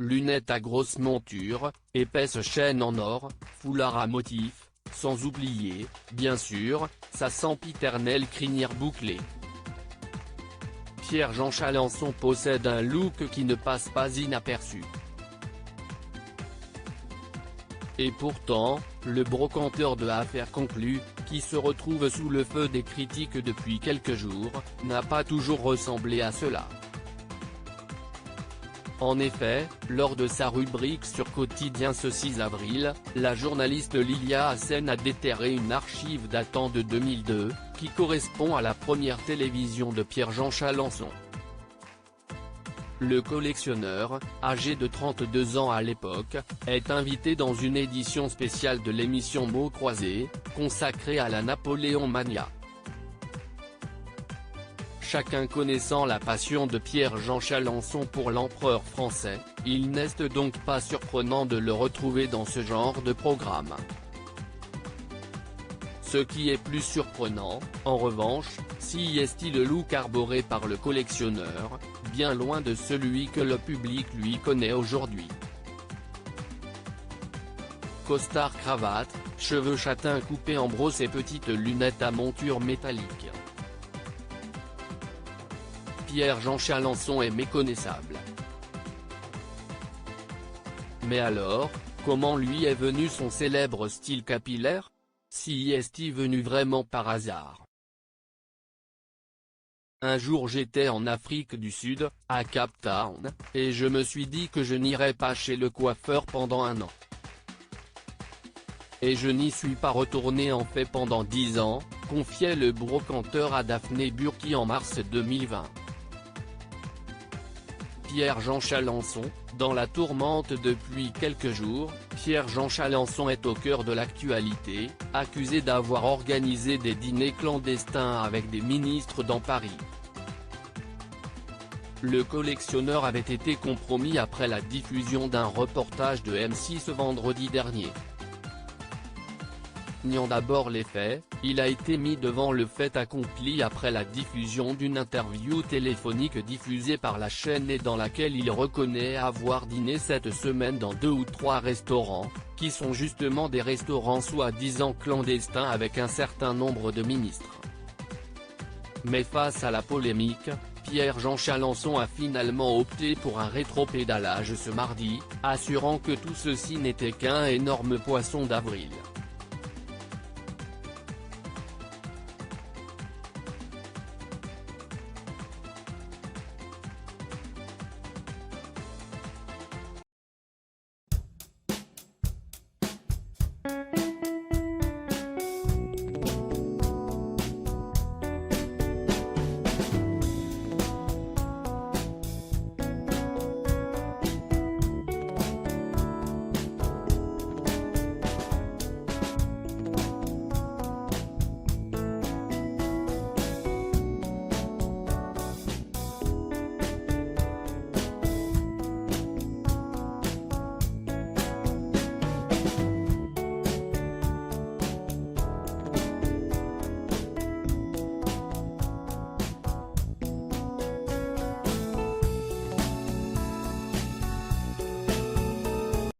lunettes à grosse monture, épaisse chaîne en or, foulard à motifs, sans oublier, bien sûr, sa sempiternelle crinière bouclée. Pierre-Jean Chalancson possède un look qui ne passe pas inaperçu. Et pourtant, le brocanteur de Affaires conclues, qui se retrouve sous le feu des critiques depuis quelques jours, n'a pas toujours ressemblé à cela. En effet, lors de sa rubrique sur Quotidien ce 6 avril, la journaliste Lilia Hassen a déterré une archive datant de 2002, qui correspond à la première télévision de Pierre-Jean Chalancson. Le collectionneur, âgé de 32 ans à l'époque, est invité dans une édition spéciale de l'émission Mots croisés, consacrée à la Napoléon Mania. Chacun connaissant la passion de Pierre-Jean Chalancson pour l'empereur français, il n'est donc pas surprenant de le retrouver dans ce genre de programme. Ce qui est plus surprenant, en revanche, c'est le look arboré par le collectionneur, bien loin de celui que le public lui connaît aujourd'hui. Costard cravate, cheveux châtains coupés en brosse et petites lunettes à monture métallique. Pierre-Jean Chalancson est méconnaissable. Mais alors, comment lui est venu son célèbre style capillaire? Si est-il venu vraiment par hasard? Un jour j'étais en Afrique du Sud, à Cape Town, et je me suis dit que je n'irais pas chez le coiffeur pendant un an. Et je n'y suis pas retourné en fait pendant 10 ans, confiait le brocanteur à Daphné Burki en mars 2020. Pierre-Jean Chalancson, dans la tourmente depuis quelques jours, Pierre-Jean Chalancson est au cœur de l'actualité, accusé d'avoir organisé des dîners clandestins avec des ministres dans Paris. Le collectionneur avait été compromis après la diffusion d'un reportage de M6 vendredi dernier. Niant d'abord les faits, il a été mis devant le fait accompli après la diffusion d'une interview téléphonique diffusée par la chaîne et dans laquelle il reconnaît avoir dîné cette semaine dans 2 ou 3 restaurants, qui sont justement des restaurants soi-disant clandestins avec un certain nombre de ministres. Mais face à la polémique, Pierre-Jean Chalancson a finalement opté pour un rétropédalage ce mardi, assurant que tout ceci n'était qu'un énorme poisson d'avril.